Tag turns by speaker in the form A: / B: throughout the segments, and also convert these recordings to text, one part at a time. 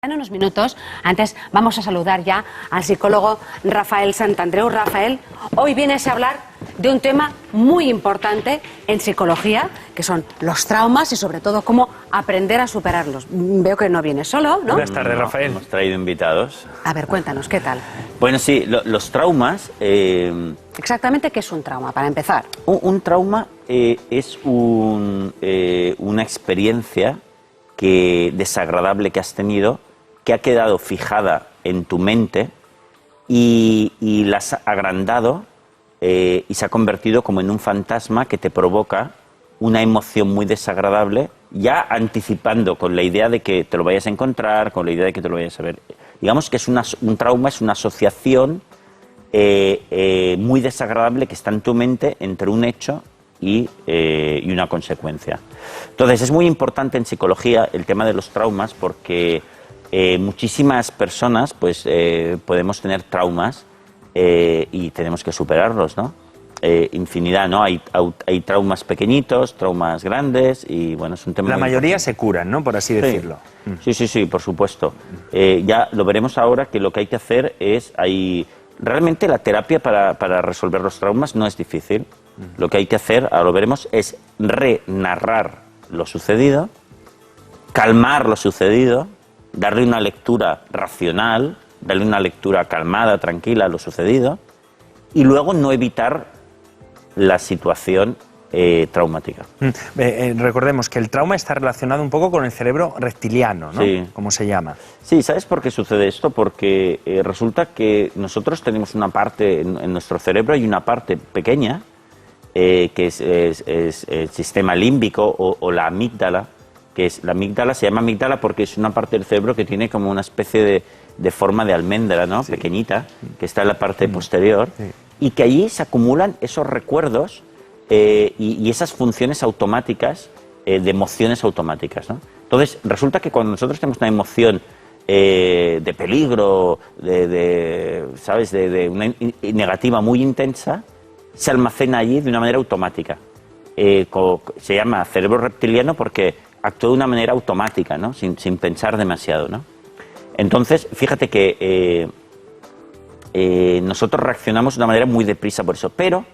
A: En unos minutos, antes vamos a saludar ya al psicólogo Rafael Santandreu. Rafael, hoy vienes a hablar de un tema muy importante en psicología, que son los traumas y sobre todo cómo aprender a superarlos. Veo que no vienes solo, ¿no?
B: Buenas tardes, Rafael.
C: Hemos traído invitados.
A: A ver, cuéntanos, ¿qué tal?
C: Bueno, sí, los traumas...
A: Exactamente, ¿qué es un trauma, para empezar?
C: Un trauma es una experiencia desagradable que has tenido, que ha quedado fijada en tu mente y la has agrandado y se ha convertido como en un fantasma que te provoca una emoción muy desagradable, ya anticipando con la idea de que te lo vayas a encontrar, con la idea de que te lo vayas a ver. Digamos que es un trauma, es una asociación muy desagradable que está en tu mente entre un hecho y una consecuencia. Entonces, es muy importante en psicología el tema de los traumas porque muchísimas personas podemos tener traumas y tenemos que superarlos, ¿no? Infinidad, ¿no? Hay traumas pequeñitos, traumas grandes y bueno, es un tema...
B: La mayoría se curan, ¿no? Por así decirlo.
C: Sí, por supuesto. Ya lo veremos ahora que lo que hay que hacer es... Realmente la terapia para resolver los traumas no es difícil. Lo que hay que hacer, ahora lo veremos, es renarrar lo sucedido, calmar lo sucedido, darle una lectura racional, darle una lectura calmada, tranquila a lo sucedido y luego no evitar la situación traumática.
B: Recordemos que el trauma está relacionado un poco con el cerebro reptiliano, ¿no? Sí. ¿Cómo se llama?
C: Sí, ¿sabes por qué sucede esto? Porque resulta que nosotros tenemos una parte, en nuestro cerebro hay una parte pequeña que es el sistema límbico o la amígdala, la amígdala se llama amígdala porque es una parte del cerebro que tiene como una especie de forma de almendra, ¿no? Sí. Pequeñita, que está en la parte posterior, y que allí se acumulan esos recuerdos y esas funciones automáticas, de emociones automáticas, ¿no? Entonces, resulta que cuando nosotros tenemos una emoción de peligro, ¿sabes?, de una negativa muy intensa, se almacena allí de una manera automática. Se llama cerebro reptiliano porque actúa de una manera automática, ¿no? Sin pensar demasiado, ¿no? Entonces, fíjate que nosotros reaccionamos de una manera muy deprisa por eso, pero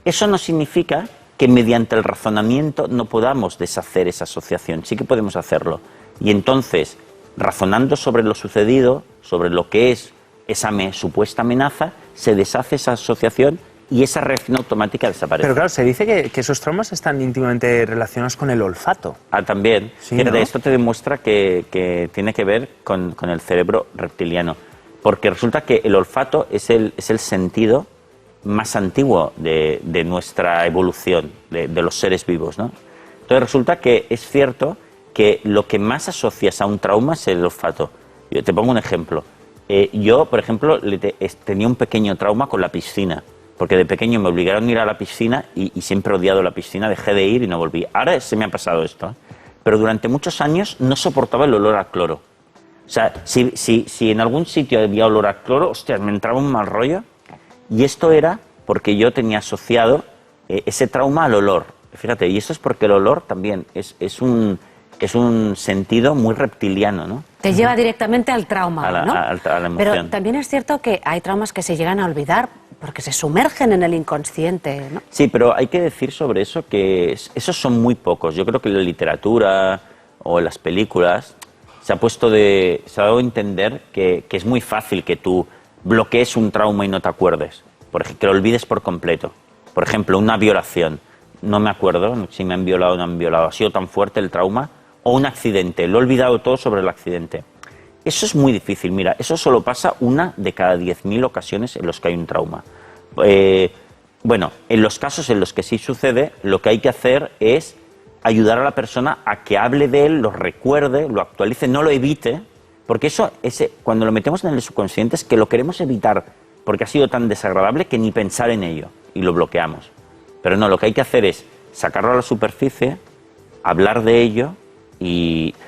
C: eso no significa que mediante el razonamiento no podamos deshacer esa asociación, sí que podemos hacerlo. Y entonces, razonando sobre lo sucedido, sobre lo que es esa supuesta amenaza, se deshace esa asociación y esa reacción automática desaparece.
B: Pero claro, se dice que esos traumas están íntimamente relacionados con el olfato.
C: También.
B: Sí,
C: ¿no?
B: Esto
C: te demuestra que tiene que ver con el cerebro reptiliano. Porque resulta que el olfato es el sentido más antiguo de nuestra evolución, de los seres vivos, ¿no? Entonces resulta que es cierto que lo que más asocias a un trauma es el olfato. Yo te pongo un ejemplo. Yo, por ejemplo, tenía un pequeño trauma con la piscina. Porque de pequeño me obligaron a ir a la piscina y siempre he odiado la piscina, dejé de ir y no volví. Ahora se me ha pasado esto, pero durante muchos años no soportaba el olor a cloro. O sea, si en algún sitio había olor a cloro, hostias, me entraba un mal rollo. Y esto era porque yo tenía asociado ese trauma al olor. Fíjate, y eso es porque el olor también es un sentido muy reptiliano, ¿no?
A: Te lleva directamente al trauma, ¿no?
C: A la emoción.
A: Pero también es cierto que hay traumas que se llegan a olvidar porque se sumergen en el inconsciente, ¿no?
C: Sí, pero hay que decir sobre eso que esos son muy pocos. Yo creo que en la literatura o en las películas se ha dado a entender que es muy fácil que tú bloquees un trauma y no te acuerdes. Que lo olvides por completo. Por ejemplo, una violación. No me acuerdo si me han violado o no me han violado. Ha sido tan fuerte el trauma. O un accidente. Lo he olvidado todo sobre el accidente. Eso es muy difícil. Mira, eso solo pasa una de cada 10.000 ocasiones en los que hay un trauma. Bueno, en los casos en los que sí sucede, lo que hay que hacer es ayudar a la persona a que hable de él, lo recuerde, lo actualice, no lo evite, porque eso, cuando lo metemos en el subconsciente es que lo queremos evitar, porque ha sido tan desagradable que ni pensar en ello, y lo bloqueamos. Pero no, lo que hay que hacer es sacarlo a la superficie, hablar de ello,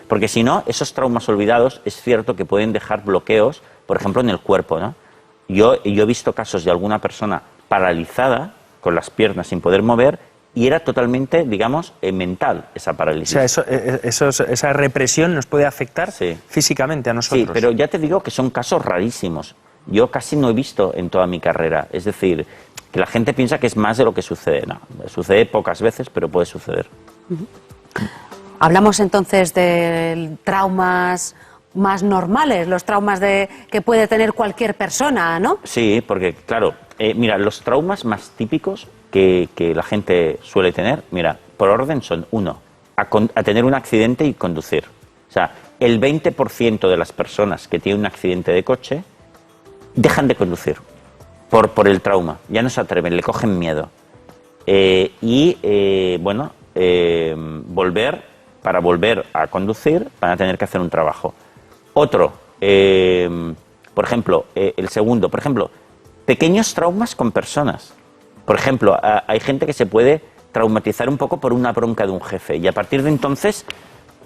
C: porque si no, esos traumas olvidados es cierto que pueden dejar bloqueos, por ejemplo, en el cuerpo, ¿no? Yo he visto casos de alguna persona paralizada, con las piernas sin poder mover, y era totalmente, digamos, mental esa parálisis.
B: O sea, esa represión nos puede afectar físicamente a nosotros.
C: Sí, pero ya te digo que son casos rarísimos. Yo casi no he visto en toda mi carrera. Es decir, que la gente piensa que es más de lo que sucede. No, sucede pocas veces, pero puede suceder.
A: Hablamos entonces de traumas más normales, los traumas que puede tener cualquier persona, ¿no?
C: Sí, porque claro, mira, los traumas más típicos que la gente suele tener, mira, por orden son: uno, a tener un accidente y conducir. O sea, el 20% de las personas que tienen un accidente de coche dejan de conducir por el trauma, ya no se atreven, le cogen miedo. Para volver a conducir van a tener que hacer un trabajo. Otro, por ejemplo, el segundo, por ejemplo, pequeños traumas con personas. Por ejemplo, hay gente que se puede traumatizar un poco por una bronca de un jefe y a partir de entonces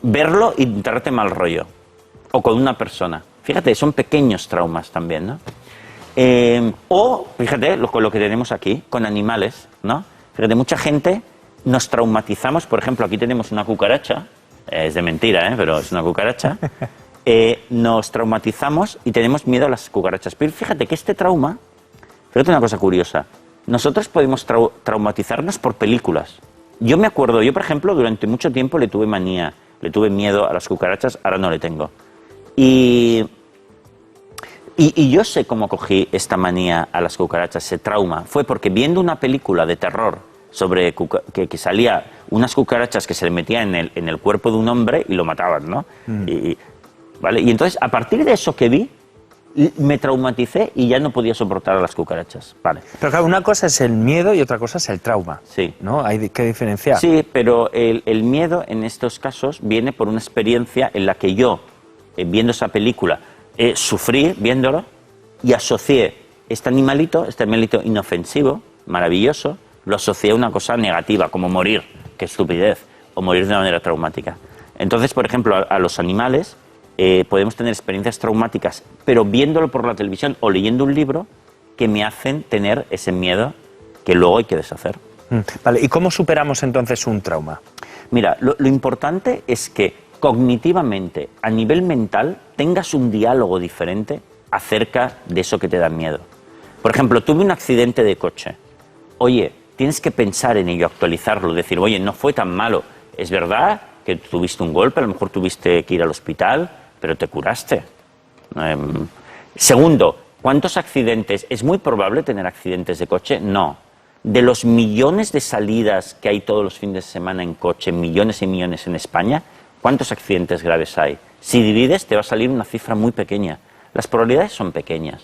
C: verlo y darte mal rollo. O con una persona. Fíjate, son pequeños traumas también, ¿no? O, fíjate, con lo que tenemos aquí, con animales, ¿no? Fíjate, mucha gente nos traumatizamos, por ejemplo, aquí tenemos una cucaracha, es de mentira, pero es una cucaracha, nos traumatizamos y tenemos miedo a las cucarachas. Pero fíjate que este trauma, fíjate una cosa curiosa, nosotros podemos traumatizarnos por películas. Yo me acuerdo, yo por ejemplo, durante mucho tiempo le tuve manía, le tuve miedo a las cucarachas, ahora no le tengo. Y yo sé cómo cogí esta manía a las cucarachas, ese trauma. Fue porque viendo una película de terror sobre que salía unas cucarachas que se le metían en el cuerpo de un hombre y lo mataban, ¿no? ¿Vale? Y entonces, a partir de eso que vi, me traumaticé y ya no podía soportar a las cucarachas. Vale.
B: Pero claro, una cosa es el miedo y otra cosa es el trauma.
C: Sí.
B: ¿No? Hay que diferenciar.
C: Sí, pero el miedo en estos casos viene por una experiencia en la que yo, viendo esa película, sufrí viéndolo y asocié este animalito inofensivo, maravilloso, lo asocié a una cosa negativa, como morir, qué estupidez, o morir de una manera traumática. Entonces, por ejemplo, a los animales podemos tener experiencias traumáticas, pero viéndolo por la televisión o leyendo un libro que me hacen tener ese miedo que luego hay que deshacer.
B: Vale, ¿y cómo superamos entonces un trauma?
C: Mira, lo importante es que cognitivamente, a nivel mental, tengas un diálogo diferente acerca de eso que te da miedo. Por ejemplo, tuve un accidente de coche. Oye, tienes que pensar en ello, actualizarlo, decir, oye, no fue tan malo. Es verdad que tuviste un golpe, a lo mejor tuviste que ir al hospital, pero te curaste. Segundo, ¿cuántos accidentes? ¿Es muy probable tener accidentes de coche? No. De los millones de salidas que hay todos los fines de semana en coche, millones y millones en España, ¿cuántos accidentes graves hay? Si divides, te va a salir una cifra muy pequeña. Las probabilidades son pequeñas.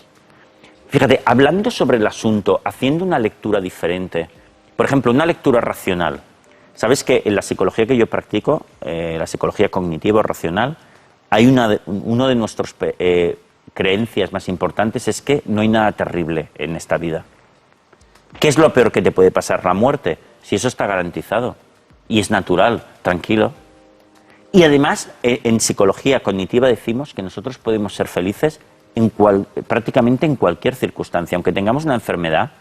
C: Fíjate, hablando sobre el asunto, haciendo una lectura diferente, por ejemplo, una lectura racional. ¿Sabes que en la psicología que yo practico, la psicología cognitivo-racional, hay uno de nuestras creencias más importantes es que no hay nada terrible en esta vida? ¿Qué es lo peor que te puede pasar? La muerte, si eso está garantizado y es natural, tranquilo. Y además, en psicología cognitiva decimos que nosotros podemos ser felices prácticamente en cualquier circunstancia. Aunque tengamos una enfermedad,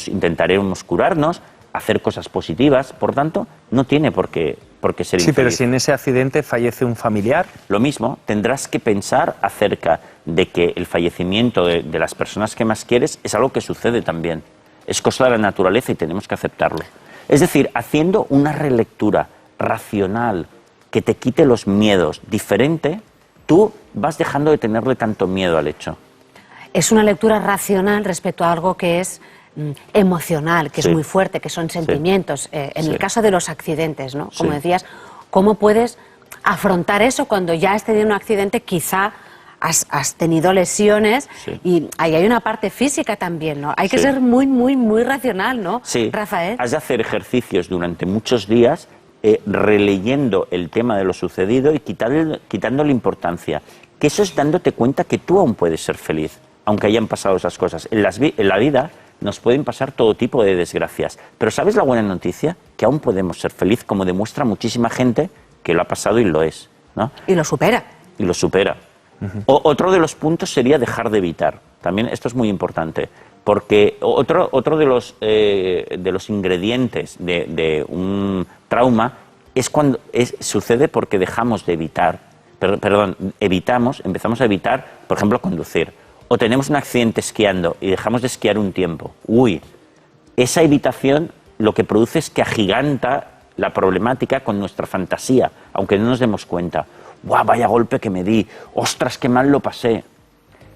C: intentaremos curarnos, hacer cosas positivas, por tanto, no tiene por qué ser infeliz.
B: Sí, pero si en ese accidente fallece un familiar...
C: Lo mismo, tendrás que pensar acerca de que el fallecimiento de las personas que más quieres es algo que sucede también. Es cosa de la naturaleza y tenemos que aceptarlo. Es decir, haciendo una relectura racional que te quite los miedos diferente, tú vas dejando de tenerle tanto miedo al hecho.
A: Es una lectura racional respecto a algo que es emocional, que es muy fuerte, que son sentimientos. En el caso de los accidentes, ¿no? Como decías, ¿cómo puedes afrontar eso cuando ya has tenido un accidente? Quizá has tenido lesiones y ahí hay una parte física también, ¿no? Hay que ser muy, muy, muy racional, ¿no, Rafael?
C: Has de hacer ejercicios durante muchos días releyendo el tema de lo sucedido y quitándole importancia. Que eso es dándote cuenta que tú aún puedes ser feliz, aunque hayan pasado esas cosas. En la vida nos pueden pasar todo tipo de desgracias, pero ¿sabes la buena noticia? Que aún podemos ser feliz, como demuestra muchísima gente que lo ha pasado y lo es, ¿no?
A: Y lo supera.
C: Y lo supera. Otro de los puntos sería dejar de evitar. También esto es muy importante, Porque otro de los ingredientes de un trauma es cuando sucede porque dejamos de evitar, empezamos a evitar, por ejemplo, conducir. O tenemos un accidente esquiando y dejamos de esquiar un tiempo. Uy, esa evitación lo que produce es que agiganta la problemática con nuestra fantasía, aunque no nos demos cuenta. ¡Guau, vaya golpe que me di! ¡Ostras, qué mal lo pasé!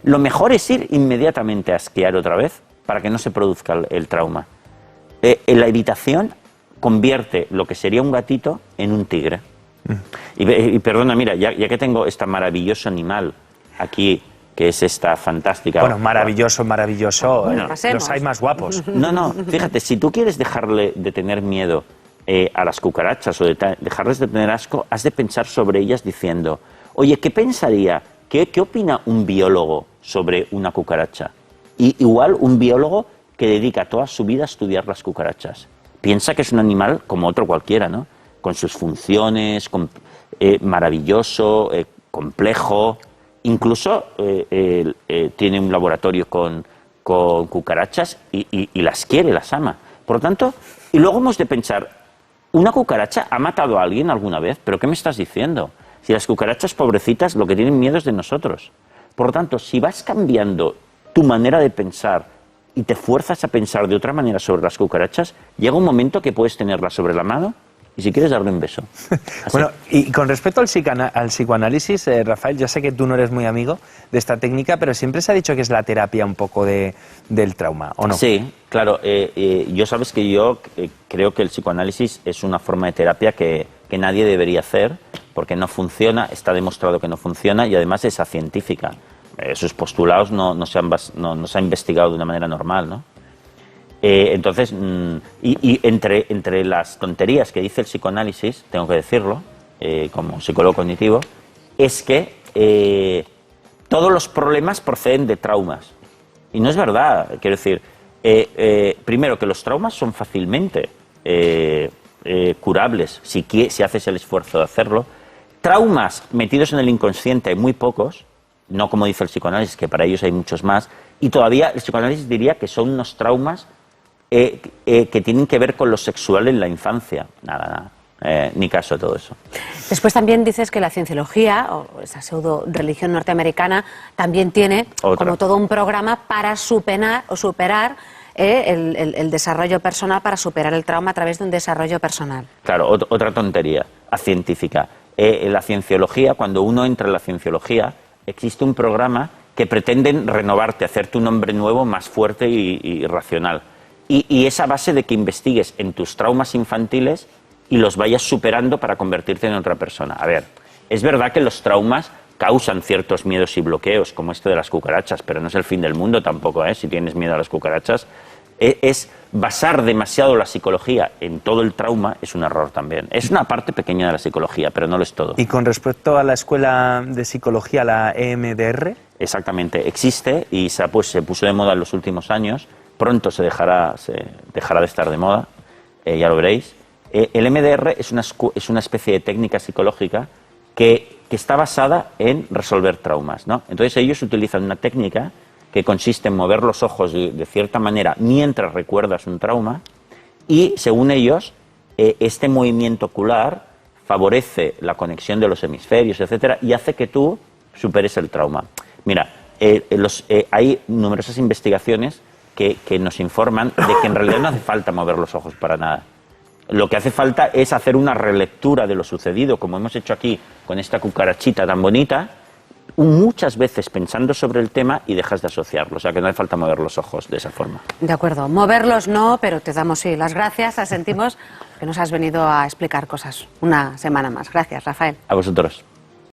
C: Lo mejor es ir inmediatamente a esquiar otra vez para que no se produzca el trauma. La evitación convierte lo que sería un gatito en un tigre. Y perdona, mira, ya que tengo este maravilloso animal aquí, que es esta fantástica...
B: Bueno, maravilloso.
A: Bueno,
B: los hay más guapos.
C: No, fíjate, si tú quieres dejarle de tener miedo a las cucarachas o dejarles de tener asco, has de pensar sobre ellas diciendo, oye, ¿qué pensaría? ¿Qué opina un biólogo sobre una cucaracha? Y igual un biólogo que dedica toda su vida a estudiar las cucarachas. Piensa que es un animal como otro cualquiera, ¿no? Con sus funciones, maravilloso, complejo. Incluso tiene un laboratorio con cucarachas y las quiere, las ama. Por lo tanto, y luego hemos de pensar, ¿una cucaracha ha matado a alguien alguna vez? ¿Pero qué me estás diciendo? Si las cucarachas pobrecitas lo que tienen miedo es de nosotros. Por lo tanto, si vas cambiando tu manera de pensar y te fuerzas a pensar de otra manera sobre las cucarachas, llega un momento que puedes tenerlas sobre la mano y si quieres darle un beso.
B: Bueno, y con respecto al psicoanálisis, Rafael, yo sé que tú no eres muy amigo de esta técnica, pero siempre se ha dicho que es la terapia un poco del trauma, ¿o no?
C: Sí, claro. Yo sabes que yo creo que el psicoanálisis es una forma de terapia que nadie debería hacer porque no funciona, está demostrado que no funciona y además es científica. Sus postulados no se han investigado de una manera normal, ¿no? Entonces, entre las tonterías que dice el psicoanálisis, tengo que decirlo, como psicólogo cognitivo, es que todos los problemas proceden de traumas. Y no es verdad, quiero decir, primero que los traumas son fácilmente curables si haces el esfuerzo de hacerlo. Traumas metidos en el inconsciente hay muy pocos, no como dice el psicoanálisis, que para ellos hay muchos más, y todavía el psicoanálisis diría que son unos traumas que tienen que ver con lo sexual en la infancia. Nada, ni caso a todo eso.
A: Después también dices que la cienciología, o esa pseudo religión norteamericana, también tiene como todo un programa para superar el desarrollo personal, para superar el trauma a través de un desarrollo personal.
C: Claro, otra tontería científica. La cienciología, cuando uno entra en la cienciología, existe un programa que pretenden renovarte, hacerte un hombre nuevo más fuerte y racional. Y esa base de que investigues en tus traumas infantiles y los vayas superando para convertirte en otra persona. A ver, es verdad que los traumas causan ciertos miedos y bloqueos, como este de las cucarachas, pero no es el fin del mundo tampoco, si tienes miedo a las cucarachas. Es basar demasiado la psicología en todo el trauma es un error también. Es una parte pequeña de la psicología, pero no lo es todo.
B: ¿Y con respecto a la escuela de psicología, la EMDR?
C: Exactamente, existe y se puso de moda en los últimos años. Pronto se dejará de estar de moda, ya lo veréis. El MDR es una especie de técnica psicológica que está basada en resolver traumas, ¿no? Entonces ellos utilizan una técnica que consiste en mover los ojos de cierta manera mientras recuerdas un trauma y, según ellos, este movimiento ocular favorece la conexión de los hemisferios, etcétera, y hace que tú superes el trauma. Mira, hay numerosas investigaciones que nos informan de que en realidad no hace falta mover los ojos para nada. Lo que hace falta es hacer una relectura de lo sucedido, como hemos hecho aquí con esta cucarachita tan bonita, muchas veces pensando sobre el tema y dejas de asociarlo. O sea, que no hace falta mover los ojos de esa forma.
A: De acuerdo. Moverlos no, pero te damos las gracias. Sentimos que nos has venido a explicar cosas una semana más. Gracias, Rafael.
C: A vosotros.